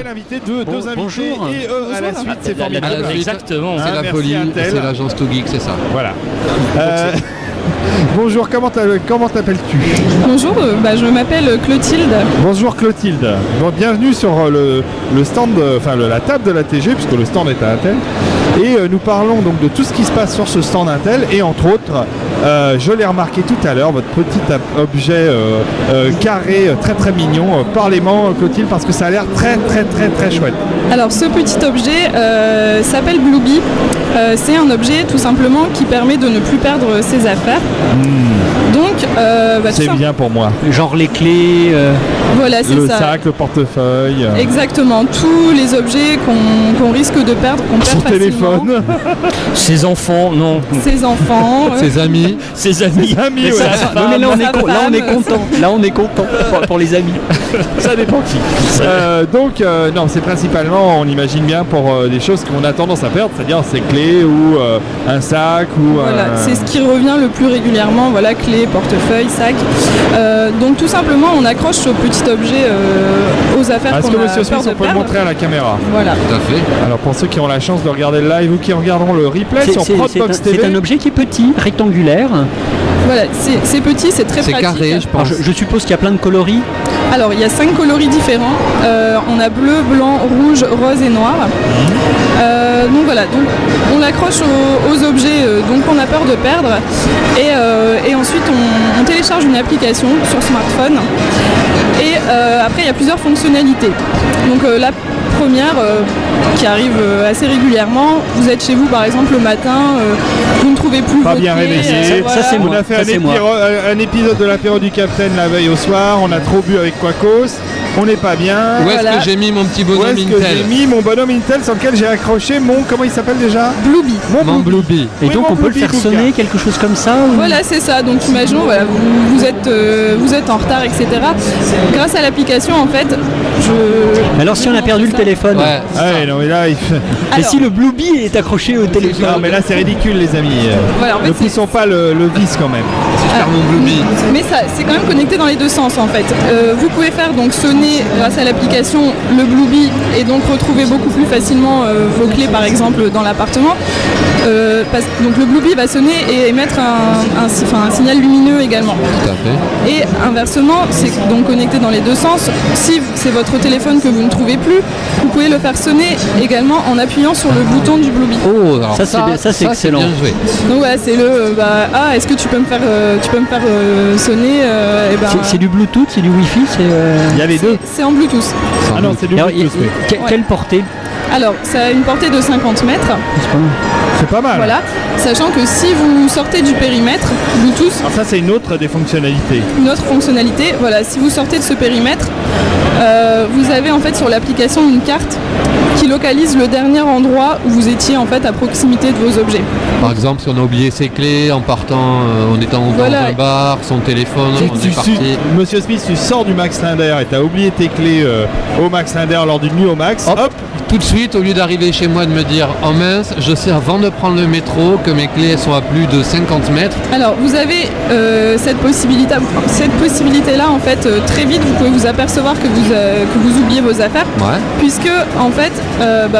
nouvel invité, deux invités bonjour. et à la suite, c'est formidable. Exactement. C'est la folie, c'est l'agence Too Geek, c'est ça. Voilà. Bonjour, comment t'appelles-tu? Bonjour, je m'appelle Clotilde. Bonjour Clotilde. Bon, bienvenue sur le stand, la table de la TG, puisque le stand est à Intel. Et nous parlons donc de tout ce qui se passe sur ce stand Intel. Et entre autres, je l'ai remarqué tout à l'heure, votre petit objet carré très très mignon. Parlez-moi Clotilde, parce que ça a l'air très très très très chouette. Alors ce petit objet s'appelle Blueby. C'est un objet tout simplement qui permet de ne plus perdre ses affaires. Donc, c'est bien pour moi. Genre les clés. Voilà, c'est le ça. sac, le portefeuille. Exactement, tous les objets qu'on risque de perdre, qu'on perd Son facilement. téléphone. Ses enfants, non. Ses enfants. Ses amis. Ses amis. Ses amis, Et ouais. sa femme. Non mais là on est femme. content. Là on est content pour les amis. Ça dépend qui. Donc, non, c'est principalement, on imagine bien, pour des choses qu'on a tendance à perdre, c'est-à-dire ses clés ou un sac ou. Voilà, c'est ce qui revient le plus régulièrement, voilà, clés, portefeuille, sac. Donc tout simplement, on accroche ce petit objet aux affaires Est-ce qu'on que a Monsieur peur Smith, de on peut le perdre. montrer à la caméra? Voilà. Tout à fait. Alors pour ceux qui ont la chance de regarder le live ou qui regarderont le replay sur Prodbox TV. C'est un objet qui est petit, rectangulaire. Voilà, c'est petit, c'est très C'est pratique. carré, je pense. Alors, je suppose qu'il y a plein de coloris. Alors il y a 5 coloris différents. On a bleu, blanc, rouge, rose et noir. Donc voilà, donc on l'accroche aux objets dont on a peur de perdre. Et ensuite on télécharge une application sur smartphone. Et après il y a plusieurs fonctionnalités. Donc la première qui arrive assez régulièrement, vous êtes chez vous par exemple le matin, vous ne trouvez plus Pas vos bien clés, réveillé. voilà. Ça, c'est On moi. a fait Ça, c'est moi. un épisode de l'apéro du Capitaine la veille au soir. On a trop bu avec Quacos. On n'est pas bien. Où est-ce Voilà. que j'ai mis mon petit Où bonhomme est-ce que Intel? j'ai mis mon bonhomme Intel sur lequel j'ai accroché mon. Comment il s'appelle déjà? Blueby. Mon Blueby. Et Oui, donc mon on peut le Blueby faire Booker. sonner, quelque chose comme ça ou- Voilà, c'est ça. Donc imaginons, voilà, vous êtes en retard, etc. Grâce à l'application, en fait, Alors si on a perdu le téléphone. Ouais. Ah ouais, non mais là il fait. Et Alors- si le Blueby est accroché au téléphone? Non mais là c'est ridicule les amis. Voilà, en fait, Ne poussons pas le vice quand même. Faire mon Blueby. Mais ça, c'est quand même connecté dans les deux sens en fait. Vous pouvez faire donc sonner grâce à l'application le Blueby et donc retrouver beaucoup plus facilement vos clés par exemple dans l'appartement. Donc le Blueby va sonner et émettre un signal lumineux également. Tout à fait. Et inversement, c'est donc connecté dans les deux sens. Si c'est votre téléphone que vous ne trouvez plus, vous pouvez le faire sonner également en appuyant sur le bouton du Blueby. Oh, alors Ça, c'est excellent. bien joué. Donc voilà, c'est est-ce que tu peux me faire sonner C'est du Bluetooth, c'est du Wi-Fi, Il y a les deux. C'est en Bluetooth. Ah non c'est du Alors, Bluetooth, oui. Quelle portée? Alors, ça a une portée de 50 mètres, C'est pas mal. voilà. Sachant que si vous sortez du périmètre Bluetooth, Alors ça c'est une autre des fonctionnalités. une autre fonctionnalité, voilà, si vous sortez de ce périmètre, vous avez en fait sur l'application une carte qui localise le dernier endroit où vous étiez en fait à proximité de vos objets. Par exemple, si on a oublié ses clés en partant, en étant Voilà. dans un bar, son téléphone, on est parti. Monsieur Smith, tu sors du Max Linder et t'as oublié tes clés au Max Linder lors d'une nuit au Max. Hop. Hop. Tout de suite, au lieu d'arriver chez moi de me dire « Oh mince, je sais avant de prendre le métro que mes clés sont à plus de 50 mètres. Alors vous avez cette possibilité-là en fait très vite vous pouvez vous apercevoir que vous oubliez vos affaires. » Ouais. Puisque en fait,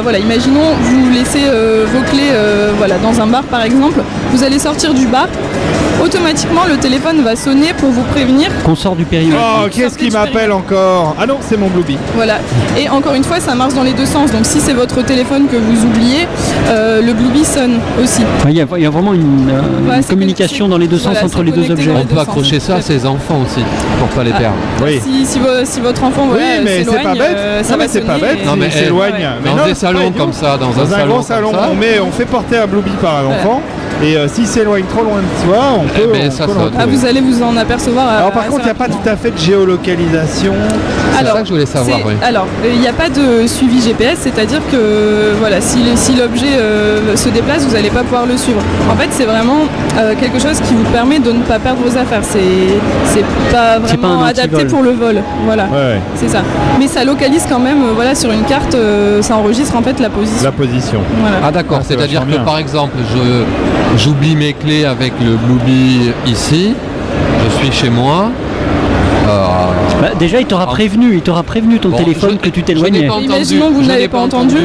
voilà, imaginons vous laissez vos clés dans un bar par exemple, vous allez sortir du bar, automatiquement le téléphone va sonner pour vous prévenir. Qu'on sort du périmètre. Oh, qu'est-ce qui m'appelle encore? Ah non, c'est mon Blueby. Voilà. Et encore une fois, ça marche dans les deux sens. Donc si c'est votre téléphone que vous oubliez, le Blueby sonne aussi. Il y a vraiment une c'est communication dans les deux sens voilà, entre c'est les deux connecté objets. dans les On deux peut sens. accrocher ça à ses enfants aussi, pour pas les Ah. perdre. Oui. Si votre enfant Oui, voilà, mais c'est s'éloigne, pas bête. ça Non, va mais c'est pas sonner bête. et- Non, mais Il s'éloigne. Ouais. Mais Dans non, des c'est pas salons idiot. comme ça, dans un Dans un salon gros comme salon, ça. on fait porter un Blueby par un Voilà. enfant. Et s'il s'éloigne trop loin de soi, on peut. ben, on ça peut le sonne. retrouver. Vous allez vous en apercevoir. Alors par contre, il n'y a pas rapidement. tout à fait de géolocalisation. C'est ça que je voulais savoir, oui. Alors, il n'y a pas de suivi GPS, c'est-à-dire que voilà, si l'objet se déplace, vous n'allez pas pouvoir le suivre. En fait, c'est vraiment quelque chose qui vous permet de ne pas perdre vos affaires. C'est pas C'est pas vraiment un adapté antivol. pour le vol. Voilà, Ouais, c'est ça. Mais ça localise quand même, voilà, sur une carte, ça enregistre en fait la position. la position. Voilà. Ah d'accord, Ah, c'est c'est-à-dire vachement que bien. par exemple, j'oublie mes clés avec le Blueby ici, je suis chez moi, Bah, déjà, il t'aura prévenu ton Bon, téléphone que tu Je t'éloignais. n'ai pas entendu. Imaginons que vous je n'avez n'ai pas entendu.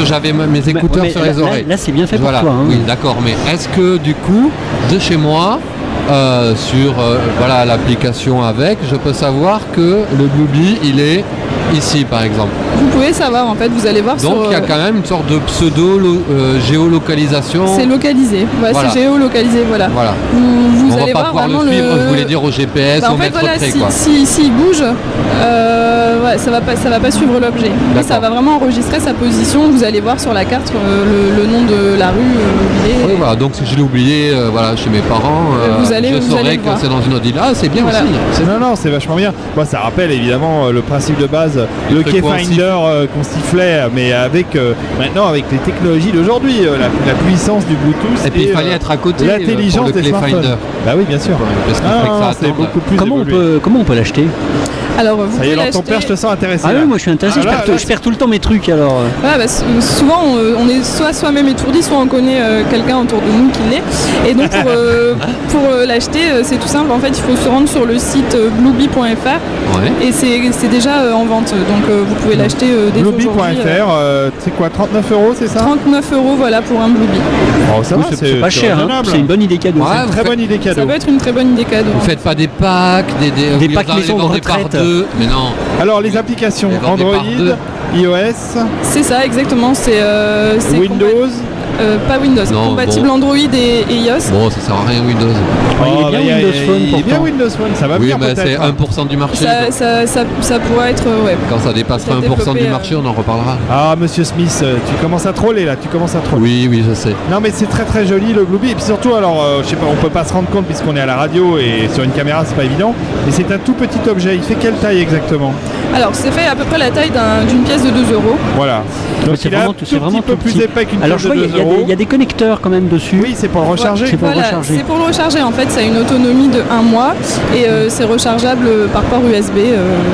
J'avais mes écouteurs mais sur là- les oreilles. Là, c'est bien fait Voilà. pour toi. Hein. Oui, d'accord. Mais est-ce que du coup, de chez moi, sur voilà l'application avec, je peux savoir que le Blueby, il est ici, par exemple. Vous pouvez savoir, en fait, vous allez voir Donc il y a quand même une sorte de pseudo géolocalisation. c'est localisé. Voilà, Voilà. C'est géolocalisé, voilà. Voilà. Vous On va allez pas voir pouvoir le vraiment suivre. Je voulais dire au GPS, Bah, au en fait, mètre voilà, près, quoi. s'il bouge, ouais, ça va pas suivre l'objet. Mais ça va vraiment enregistrer sa position. Vous allez voir sur la carte le nom de la rue où il est. Oui, voilà. Donc si je l'ai oublié, voilà, chez mes parents, Vous allez je le saurais que voir. c'est dans une autre ville. Ah, c'est bien Voilà. aussi. Non, c'est vachement bien. Moi, ça rappelle évidemment le principe de base, le truc qu'on Keyfinder qu'on sifflait, mais avec maintenant avec les technologies d'aujourd'hui, la puissance du Bluetooth Et puis il fallait être à côté pour l'intelligence le des Clayfinder. smartphones. Bah oui, bien sûr. Parce qu'il Ah, faudrait que ça c'est attende. beaucoup plus Comment évolué. on peut l'acheter? Alors, vous Ça y est, pouvez alors ton père, je l'acheter. te sens intéressé. Ah là. oui, moi je suis intéressé, Ah, là, je perds tout le temps mes trucs alors. Ouais, bah, souvent on est soit soi-même étourdi, soit on connaît quelqu'un autour de nous qui l'est. Et donc pour l'acheter, c'est tout simple. En fait, il faut se rendre sur le site blueby.fr Ouais. et c'est déjà en vente. Donc vous pouvez l'acheter dès aujourd'hui. Blueby.fr, c'est quoi, 39 €, c'est ça? 39 € voilà pour un Blueby. Oh, ça va, C'est pas cher, hein. raisonnable. C'est une bonne idée cadeau. Ouais, ça. Très bonne idée Ça cadeau. peut être une très bonne idée cadeau. Vous faites pas des packs, des Des packs vous en maison de vendez par retraite. deux. Mais non. Alors les applications Les vendez par Android, deux. iOS, C'est ça exactement. C'est Windows. pas Windows. Non, Compatible bon. Android et iOS. Bon, ça sert à rien Windows. il est Oh, bien bah, Windows Phone il est bien pourtant. Windows Phone, ça va Oui, bien mais c'est peut-être. 1% du marché. donc. Ça pourrait être ouais. Quand ça dépassera Peut-être 1% du développer, marché, on en reparlera. Ah, monsieur Smith, tu commences à troller là, tu commences à troller. Oui, oui, je sais. Non mais c'est très très joli le Blueby et puis surtout alors je sais pas, on peut pas se rendre compte puisqu'on est à la radio et sur une caméra c'est pas évident, mais c'est un tout petit objet. Il fait quelle taille exactement? Alors c'est fait à peu près la taille d'une pièce de 2 €. Voilà. Donc c'est il est un vraiment tout c'est vraiment petit peu tout plus petit. épais qu'une Alors pièce je vois, de 2 €. il y a des connecteurs quand même dessus. Oui, c'est pour le recharger. C'est pour Voilà, recharger. c'est pour le recharger en fait, ça a une autonomie de 1 mois et c'est rechargeable par port USB.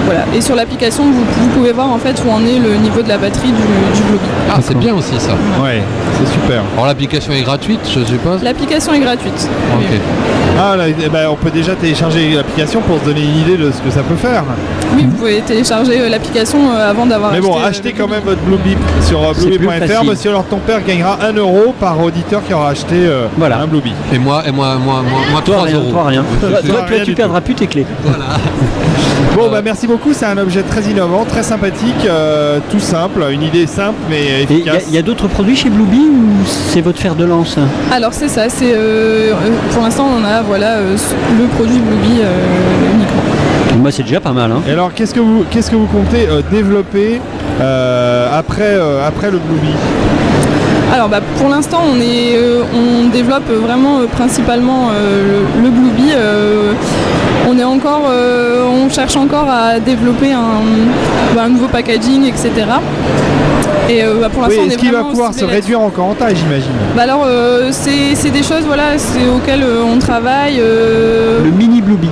Voilà. Et sur l'application vous pouvez voir en fait où en est le niveau de la batterie du Blueby. Ah, c'est bien aussi ça. Ouais, c'est super. Alors l'application est gratuite, je suppose. L'application est gratuite. Ok. Ah là, eh ben, on peut déjà télécharger l'application pour se donner une idée de ce que ça peut faire. Oui, vous pouvez télécharger l'application avant d'avoir Mais acheté. bon, achetez quand même votre Blueby sur C'est plus blueby.fr. facile. Monsieur alors ton père gagnera 1 € par auditeur qui aura acheté Voilà. un Blueby. Et moi 3 Toi rien, euros. toi rien. Toi, Toi rien tu du perdras plus tes clés. Bon bah merci beaucoup, c'est un objet très innovant, très sympathique, tout simple, une idée simple mais Et efficace. il y a d'autres produits chez Blueby ou c'est votre fer de lance? Alors c'est ça, c'est pour l'instant on a voilà le produit Blueby uniquement. Moi c'est déjà pas mal. Hein. Et alors qu'est-ce que vous comptez développer après le Blueby? Alors bah, pour l'instant on développe vraiment principalement le Blueby. On cherche encore à développer un nouveau packaging, etc. Et pour Oui, l'instant on est-ce est qu'il va vraiment pouvoir se ciblé réduire encore en taille j'imagine? Bah alors c'est des choses voilà, auxquelles on travaille. Le mini Blueby.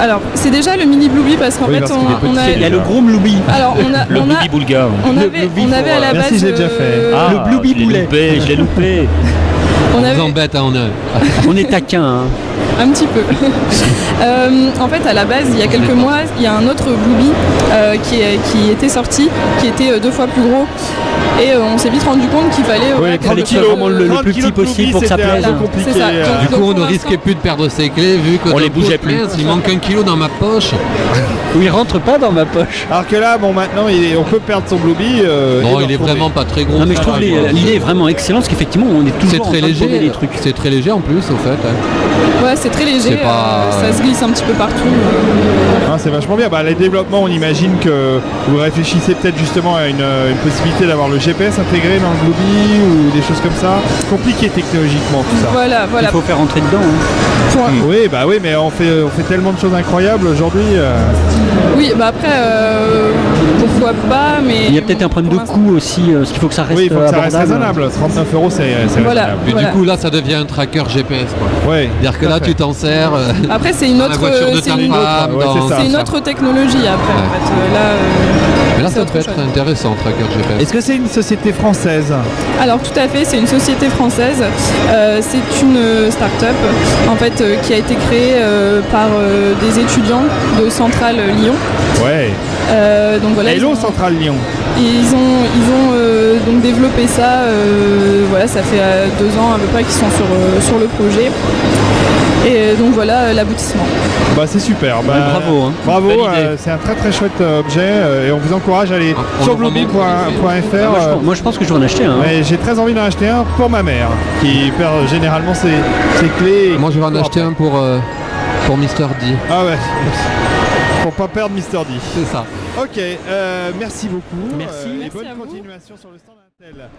Alors c'est déjà le mini Blueby parce qu'en Oui, fait parce qu'il est on a. petit, Il y a le gros Blueby. Alors Le Blueby bulgare. on Le avait Blueby à la Merci, base. j'ai déjà fait. Le Blueby je l'ai poulet. loupé, je l'ai loupé. on On vous avait embête, hein, on a. On est taquin. Hein. un petit peu. En fait, à la base, il y a quelques mois, il y a un autre Blueby qui était sorti, qui était 2 fois plus gros. Et on s'est vite rendu compte qu'il fallait. Oui, que 30 fallait kilos, vraiment le 30 plus kilos petit de possible pour que ça c'était un plaise. peu compliqué. C'est ça. Du coup, on ne pour risquait l'instant- plus de perdre ses clés vu que On les d'un coup, bougeait plus. mince, il manque 1 kilo dans ma poche. Où il rentre pas dans ma poche. Alors que là, bon maintenant on peut perdre son Blueby. Non, et il est le vraiment pas très gros. Non mais je trouve l'idée est vraiment excellente parce qu'effectivement on est C'est toujours en très train de promener léger. des trucs. C'est très léger en plus, au fait. hein. Ouais, c'est très léger. C'est pas- Ça se glisse un petit peu partout. Ah, c'est vachement bien. Bah, les développements, on imagine que vous réfléchissez peut-être justement à une possibilité d'avoir le GPS intégré dans le Blueby ou des choses comme ça. Compliqué technologiquement tout ça. Voilà, Il voilà. faut faire rentrer dedans. Hein. Pour- Oui, mais on fait tellement de choses incroyables aujourd'hui. Oui, bah après, pourquoi pas, mais. Il y a peut-être un problème de pour l'instant- coût aussi, parce qu'il faut que ça reste Oui, il faut que ça reste abordable. raisonnable. 39 €, c'est Voilà. raisonnable. Mais du coup, là, ça devient un tracker GPS, quoi. Ouais. C'est-à-dire que là fait. tu t'en sers Après, c'est une dans autre, la voiture de c'est ta une, femme. ouais, dans- c'est ça. c'est une autre technologie après. Ouais. En fait. Mais là c'est ça autre peut être chose. intéressant, Tracker GPS. Est-ce que c'est une société française? Alors tout à fait, c'est une société française. C'est une start-up en fait qui a été créée par des étudiants de Centrale Lyon. Ouais. Donc voilà, Hello Centrale Lyon. ils ont donc développé ça. Voilà, ça fait 2 ans à peu près qu'ils sont sur le projet. Et donc voilà l'aboutissement. Bah c'est super. Bah, Ouais, bravo, hein. Bravo, Belle idée. c'est un très très chouette objet et on vous encourage à aller On sur le remonte. bluebee.fr. Moi, je pense que je vais en acheter un. hein. Mais j'ai très envie d'en acheter un pour ma mère qui perd généralement ses clés. et Moi je vais en qui court acheter après. un pour Mr. D. Ah ouais. Pour pas perdre Mr. D. C'est ça. Ok, merci beaucoup. Merci. Et Merci bonne à vous. continuation sur le stand Intel.